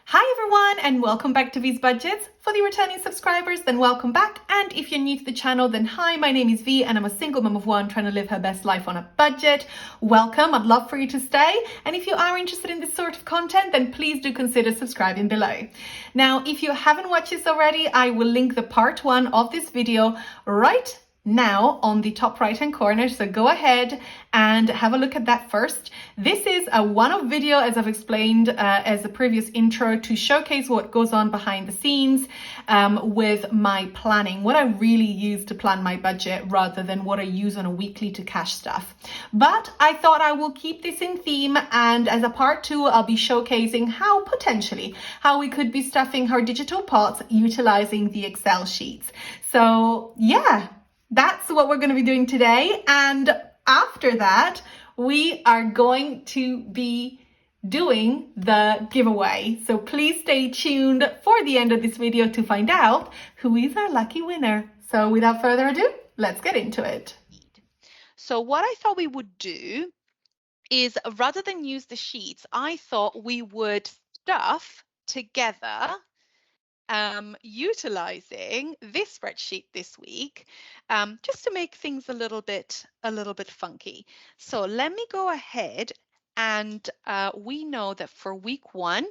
Hi everyone and welcome back to V's Budgets. For the returning subscribers, then welcome back. And if you're new to the channel, then hi, my name is V and I'm a single mom of one trying to live her best life on a budget. Welcome, I'd love for you to stay. And if you are interested in this sort of content, then please do consider subscribing below. Now, if you haven't watched this already, I will link the part 1 of this video right now on the top right hand corner, so go ahead and have a look at that first. This is a one-off video, as I've explained as a previous intro, to showcase what goes on behind the scenes with my planning, what I really use to plan my budget rather than what I use on a weekly to cash stuff. But I thought I will keep this in theme, and as a part 2 I'll be showcasing how we could be stuffing our digital pots utilizing the Excel sheets. So yeah, that's what we're going to be doing today. And after that, we are going to be doing the giveaway. So please stay tuned for the end of this video to find out who is our lucky winner. So without further ado, let's get into it. So what I thought we would do is, rather than use the sheets, I thought we would stuff together utilizing this spreadsheet this week, just to make things a little bit funky. So let me go ahead and we know that for week 1,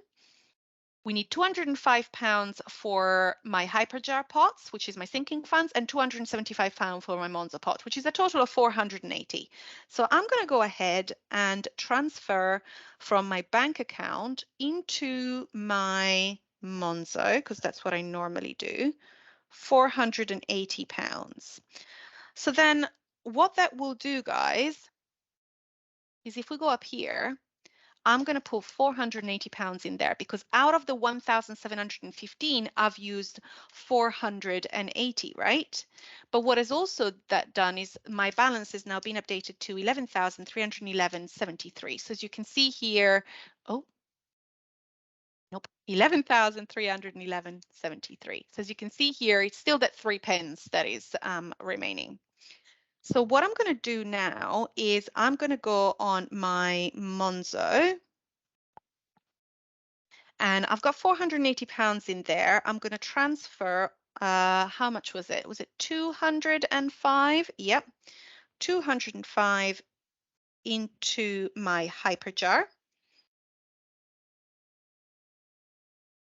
we need £205 for my hyperjar pots, which is my sinking funds, and £275 for my Monzo pot, which is a total of 480. So I'm going to go ahead and transfer from my bank account into my Monzo, because that's what I normally do, £480. So then what that will do, guys, is if we go up here, I'm going to put £480 in there, because out of the 1,715, I've used 480, right? But what has also that done is my balance has now been updated to 11,311.73. So as you can see here, oh, nope, 11,311.73. So as you can see here, it's still that 3 pence that is remaining. So what I'm going to do now is I'm going to go on my Monzo, and I've got £480 in there. I'm going to transfer, how much was it? Was it 205? Yep, 205 into my hyperjar.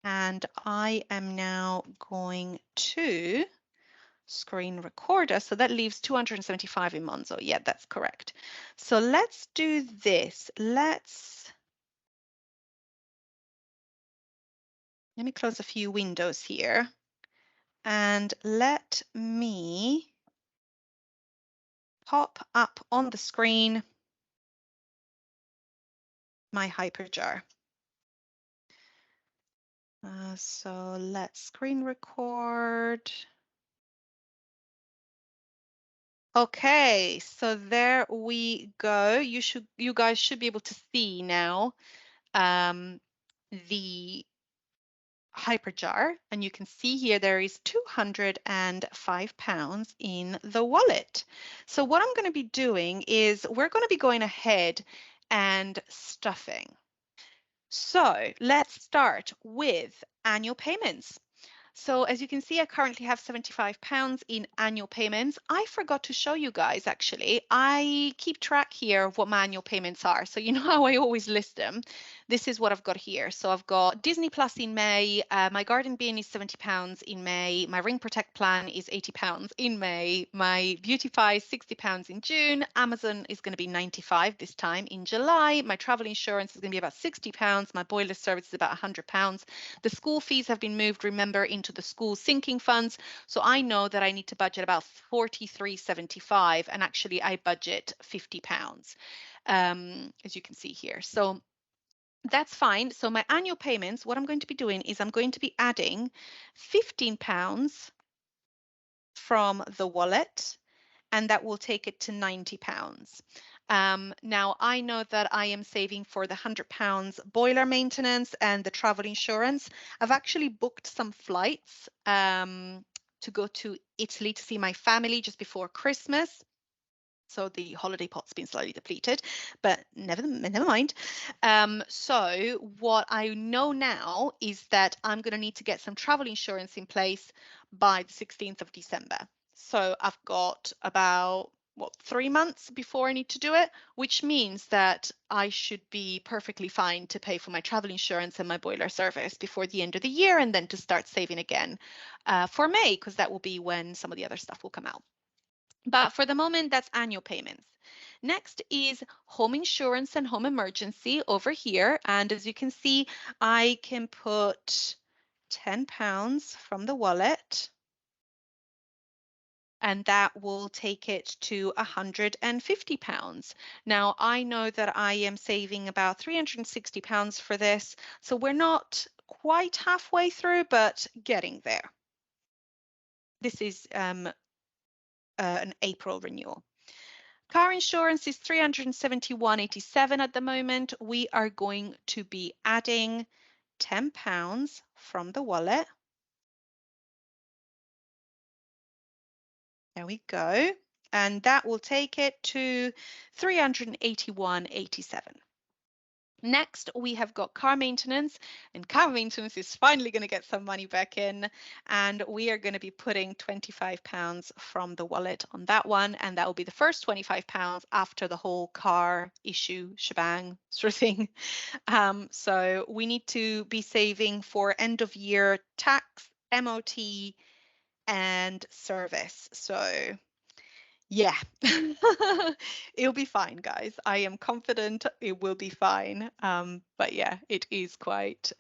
And I am now going to screen recorder. So that leaves 275 in Monzo. Yeah, that's correct. So let's do this. Let me close a few windows here, and let me pop up on the screen my hyperjar. So let's screen record. Okay, so there we go. You guys should be able to see now the hyperjar, and you can see here there is £205 in the wallet. So what I'm going to be doing is we're going to be going ahead and stuffing. So let's start with annual payments. So as you can see, I currently have £75 in annual payments. I forgot to show you guys, actually. I keep track here of what my annual payments are. So you know how I always list them. This is what I've got here. So I've got Disney Plus in May. My garden bin is £70 in May. My Ring Protect plan is £80 in May. My Beautify is £60 in June. Amazon is going to be £95 this time in July. My travel insurance is going to be about £60. My boiler service is about £100. The school fees have been moved, remember, into the school sinking funds. So I know that I need to budget about £43.75, and actually I budget £50, as you can see here. So that's fine. So my annual payments, what I'm going to be doing is I'm going to be adding £15 from the wallet, and that will take it to £90. Now I know that I am saving for the £100 boiler maintenance and the travel insurance. I've actually booked some flights to go to Italy to see my family just before Christmas. So the holiday pot's been slightly depleted, but never mind. So what I know now is that I'm going to need to get some travel insurance in place by the 16th of December. So I've got about, what, 3 months before I need to do it, which means that I should be perfectly fine to pay for my travel insurance and my boiler service before the end of the year, and then to start saving again for May, because that will be when some of the other stuff will come out. But for the moment, that's annual payments. Next is home insurance and home emergency over here. And as you can see, I can put £10 from the wallet, and that will take it to £150. Now, I know that I am saving about £360 for this, so we're not quite halfway through, but getting there. This is an April renewal. Car insurance is 371.87 at the moment. We are going to be adding £10 from the wallet. There we go. And that will take it to 381.87. Next, we have got car maintenance, and car maintenance is finally going to get some money back in, and we are going to be putting £25 from the wallet on that one, and that will be the first £25 after the whole car issue shebang sort of thing. So we need to be saving for end of year tax, MOT, and service. So yeah, it'll be fine, guys. I am confident it will be fine. But yeah, it is quite.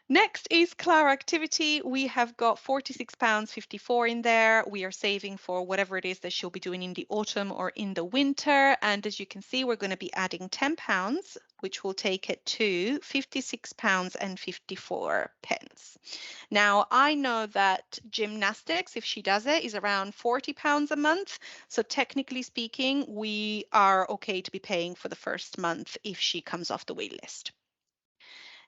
Next is Clara activity. We have got £46.54 in there. We are saving for whatever it is that she'll be doing in the autumn or in the winter. And as you can see, we're going to be adding £10, which will take it to £56.54. Now, I know that gymnastics, if she does it, is around £40 a month. So technically speaking, we are okay to be paying for the first month if she comes off the wait list.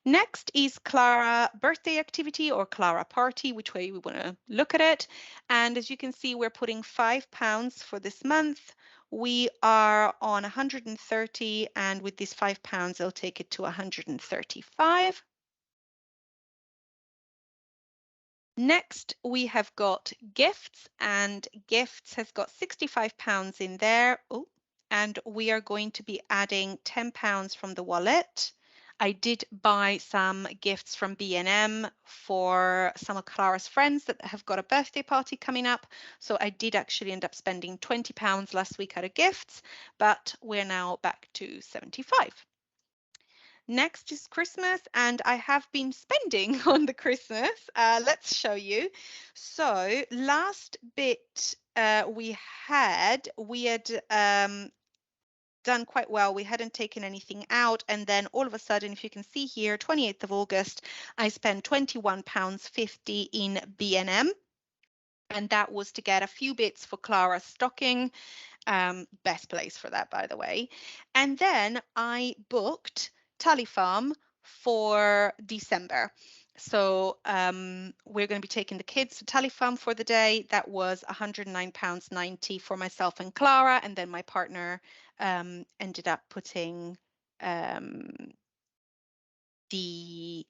Next is Clara birthday activity or Clara party, which way we want to look at it. And as you can see, we're putting £5 for this month. We are on 130, and with these £5, it'll take it to 135. Next, we have got gifts, and gifts has got £65 in there. Oh, and we are going to be adding £10 from the wallet. I did buy some gifts from B&M for some of Clara's friends that have got a birthday party coming up. So I did actually end up spending £20 last week out of gifts, but we're now back to 75. Next is Christmas, and I have been spending on the Christmas. Let's show you. So last bit we had done quite well. We hadn't taken anything out, and then all of a sudden, if you can see here, 28th of August, I spent £21.50 in B&M, and that was to get a few bits for Clara's stocking. Best place for that, by the way. And then I booked Tally Farm for December. So we're going to be taking the kids to Tally Farm for the day. That was £109.90 for myself and Clara, and then my partner ended up putting the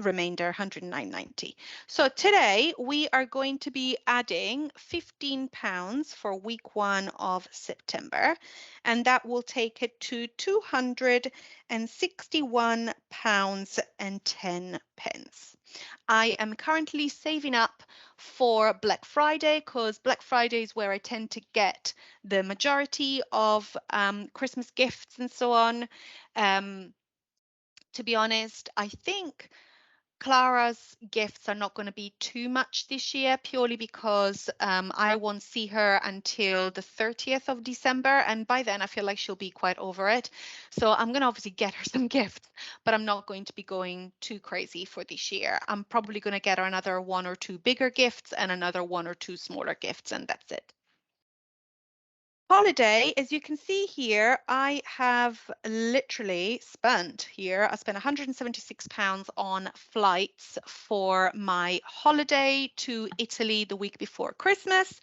remainder £109.90. So today we are going to be adding £15 for week 1 of September, and that will take it to £261.10. I am currently saving up for Black Friday, because Black Friday is where I tend to get the majority of Christmas gifts and so on. To be honest, I think Clara's gifts are not going to be too much this year, purely because I won't see her until the 30th of December, and by then I feel like she'll be quite over it. So I'm going to obviously get her some gifts, but I'm not going to be going too crazy for this year. I'm probably going to get her another 1 or 2 bigger gifts and another 1 or 2 smaller gifts, and that's it. Holiday, as you can see here, I have literally spent here, I spent £176 on flights for my holiday to Italy the week before Christmas.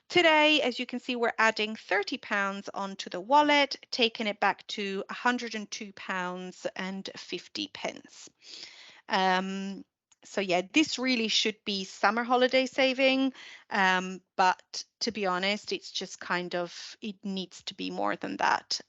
Today, as you can see, we're adding £30 onto the wallet, taking it back to £102.50. So yeah, this really should be summer holiday saving, but to be honest, it's just kind of, it needs to be more than that.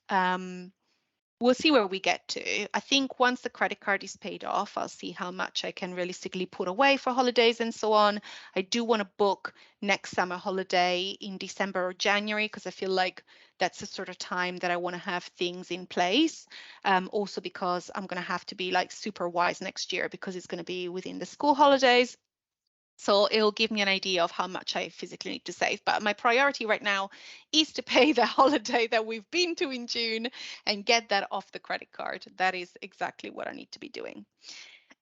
We'll see where we get to. I think once the credit card is paid off, I'll see how much I can realistically put away for holidays and so on. I do want to book next summer holiday in December or January because I feel like that's the sort of time that I want to have things in place. Also because I'm going to have to be like super wise next year because it's going to be within the school holidays. So it'll give me an idea of how much I physically need to save. But my priority right now is to pay the holiday that we've been to in June and get that off the credit card. That is exactly what I need to be doing.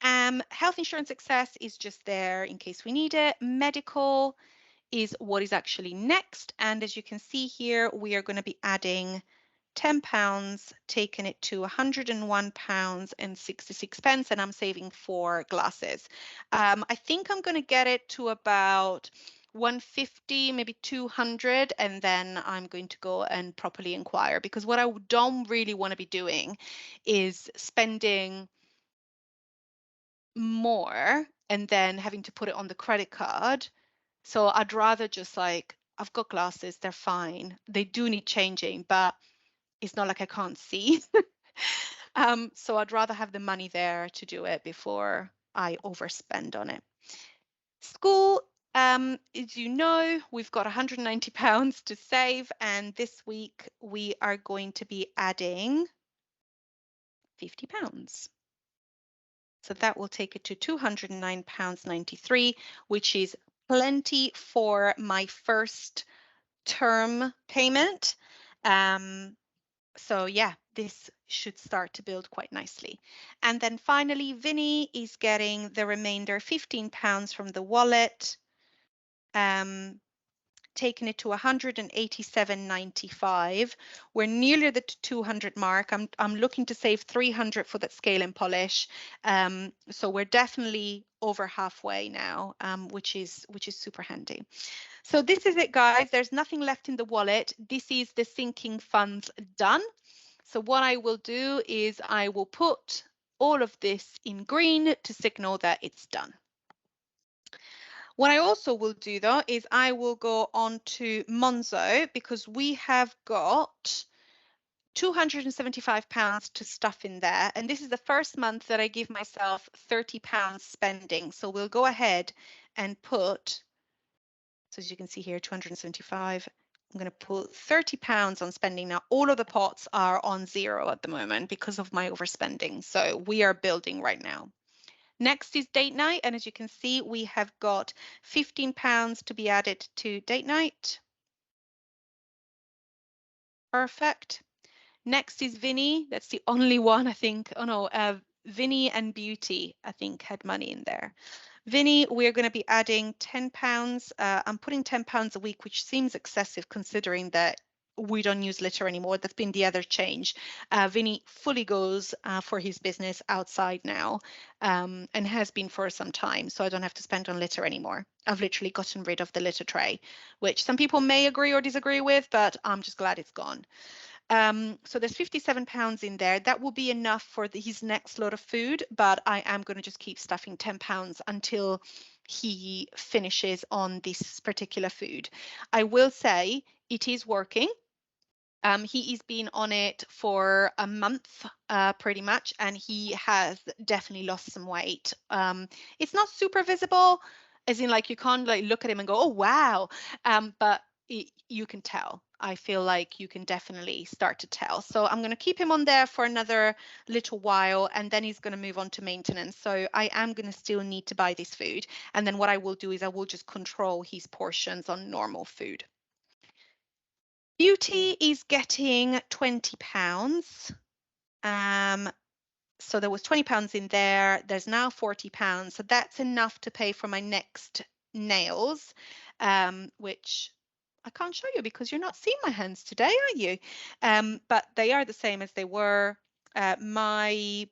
Health insurance excess is just there in case we need it. Medical is what is actually next. And as you can see here, we are going to be adding £10, taking it to £101.66, and I'm saving 4 glasses. I think I'm going to get it to about 150, maybe 200, and then I'm going to go and properly inquire, because what I don't really want to be doing is spending more and then having to put it on the credit card. So I'd rather just like, I've got glasses, they're fine. They do need changing, but it's not like I can't see. So I'd rather have the money there to do it before I overspend on it. School, as you know, we've got £190 to save, and this week we are going to be adding £50. So that will take it to £209.93, which is plenty for my first term payment. So yeah, this should start to build quite nicely. And then finally, Vinny is getting the remainder £15 from the wallet, taking it to 187.95. We're nearly the 200 mark. I'm looking to save 300 for that scale and polish. So we're definitely over halfway now, which is super handy. So this is it, guys. There's nothing left in the wallet. This is the sinking funds done. So what I will do is I will put all of this in green to signal that it's done. What I also will do though is I will go on to Monzo, because we have got £275 to stuff in there. And this is the first month that I give myself £30 spending. So we'll go ahead and put, so as you can see here, 275. I'm going to put £30 on spending. Now, all of the pots are on 0 at the moment because of my overspending. So we are building right now. Next is date night. And as you can see, we have got £15 to be added to date night. Perfect. Next is Vinny. That's the only one, I think. Oh no, Vinny and Beauty, I think, had money in there. Vinny, we're going to be adding £10. I'm putting £10 a week, which seems excessive considering that we don't use litter anymore. That's been the other change. Vinny fully goes for his business outside now, and has been for some time, so I don't have to spend on litter anymore. I've literally gotten rid of the litter tray, which some people may agree or disagree with, but I'm just glad it's gone. So there's £57 in there. That will be enough for his next load of food, but I am going to just keep stuffing £10 until he finishes on this particular food. I will say it is working. He has been on it for a month, pretty much, and he has definitely lost some weight. It's not super visible, as in like you can't like look at him and go, oh wow, but you can tell. I feel like you can definitely start to tell. So I'm going to keep him on there for another little while, and then he's going to move on to maintenance. So I am going to still need to buy this food, and then what I will do is I will just control his portions on normal food. Beauty is getting £20. So there was £20 in there. There's now £40. So that's enough to pay for my next nails, which I can't show you because you're not seeing my hands today, are you? But they are the same as they were. My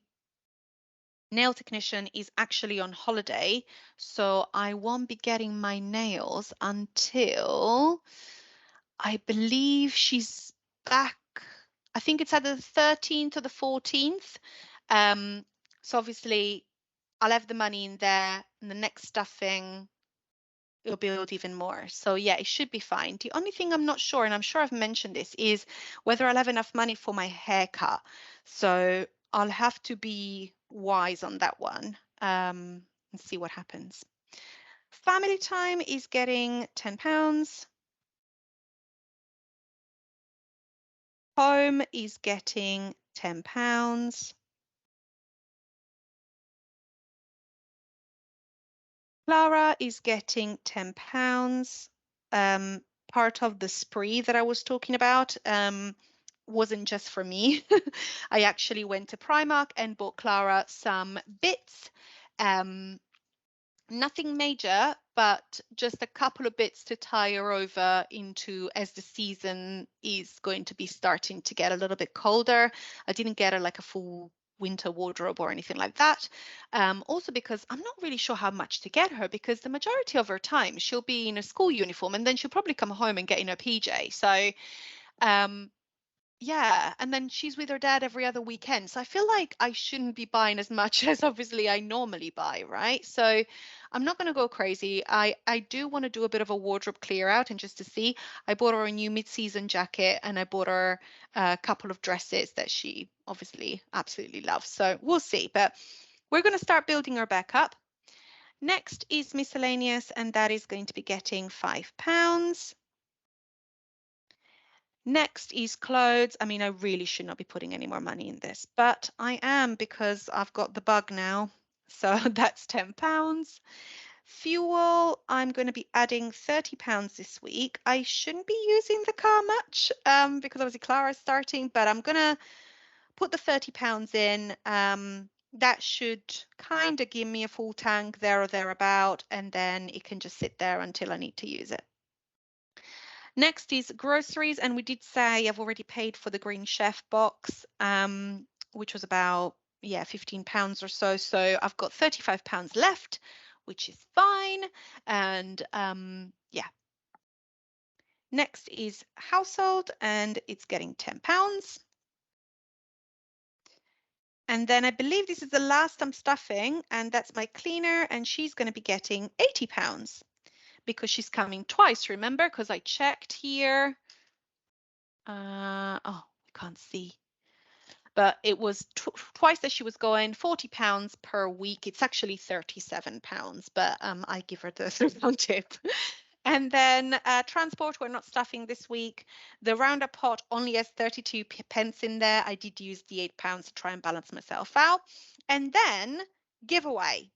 nail technician is actually on holiday, so I won't be getting my nails until I believe she's back. I think it's either the 13th or the 14th. So obviously I'll have the money in there, and the next stuffing it'll build even more. So yeah, it should be fine. The only thing I'm not sure, and I'm sure I've mentioned this, is whether I'll have enough money for my haircut. So I'll have to be wise on that one, and see what happens. Family time is getting £10. Home is getting £10. Clara is getting £10. Part of the spree that I was talking about wasn't just for me. I actually went to Primark and bought Clara some bits. Um, Nothing major, but just a couple of bits to tie her over into as the season is going to be starting to get a little bit colder. I didn't get her like a full winter wardrobe or anything like that. Also because I'm not really sure how much to get her, because the majority of her time she'll be in a school uniform and then she'll probably come home and get in her PJ. So um, yeah, and then she's with her dad every other weekend. So I feel like I shouldn't be buying as much as obviously I normally buy, right? So I'm not going to go crazy. I do want to do a bit of a wardrobe clear out, and just to see, I bought her a new mid-season jacket and I bought her a couple of dresses that she obviously absolutely loves. So we'll see, but we're going to start building her back up. Next is miscellaneous, and that is going to be getting £5. Next is clothes. I mean, I really should not be putting any more money in this, but I am because I've got the bug now. So that's £10. Fuel, I'm going to be adding £30 this week. I shouldn't be using the car much because obviously Clara's starting, but I'm going to put the £30 in. That should kind of give me a full tank there or thereabout, and then it can just sit there until I need to use it. Next is groceries, and we did say I've already paid for the Green Chef box, which was about, yeah, £15 or so. So I've got £35 left, which is fine. And yeah. Next is household, and it's getting £10. And then I believe this is the last I'm stuffing, and that's my cleaner, and she's going to be getting £80 because she's coming twice, remember? Because I checked here. Oh, I can't see. But it was twice that she was going, £40 per week. It's actually £37, but I give her the £3 tip. And then transport, we're not stuffing this week. The roundup pot only has 32 pence in there. I did use the £8 to try and balance myself out. And then giveaway.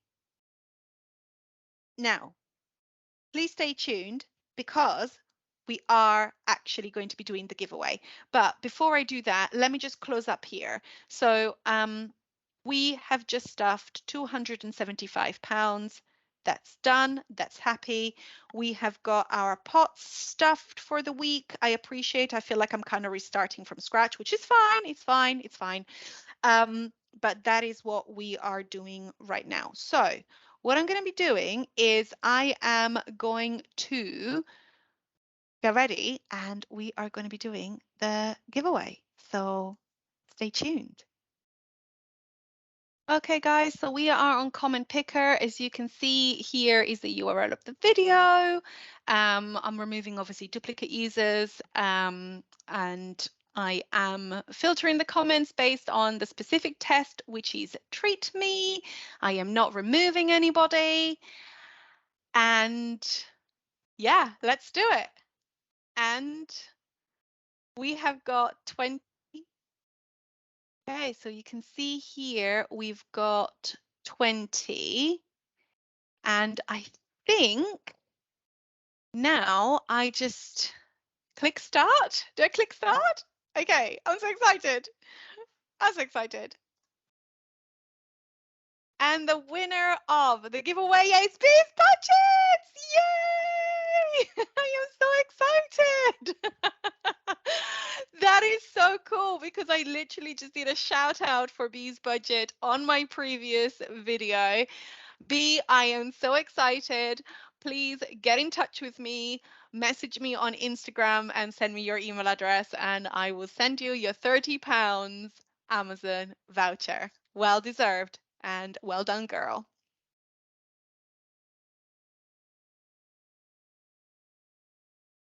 Now, please stay tuned because we are actually going to be doing the giveaway. But before I do that, let me just close up here. So we have just stuffed £275. That's done. That's happy. We have got our pots stuffed for the week. I appreciate. I feel like I'm kind of restarting from scratch, which is fine. It's fine. It's fine. But that is what we are doing right now. So what I'm going to be doing is I am going to get ready and we are going to be doing the giveaway. So stay tuned. Okay, guys, so we are on Comment Picker. As you can see, here is the URL of the video. I'm removing obviously duplicate users, and I am filtering the comments based on the specific test, which is treat me. I am not removing anybody. And yeah, let's do it. And we have got 20. Okay, so you can see here we've got 20. And I think now I just click start. Do I click start? Okay, I'm so excited. I'm so excited. And the winner of the giveaway is Beef Budgets! Yay! I am so excited. That is so cool because I literally just did a shout out for Bee's Budget on my previous video. B, I am so excited. please get in touch with me, message me on Instagram and send me your email address, and I will send you your £30 Amazon voucher. Well deserved and well done, girl.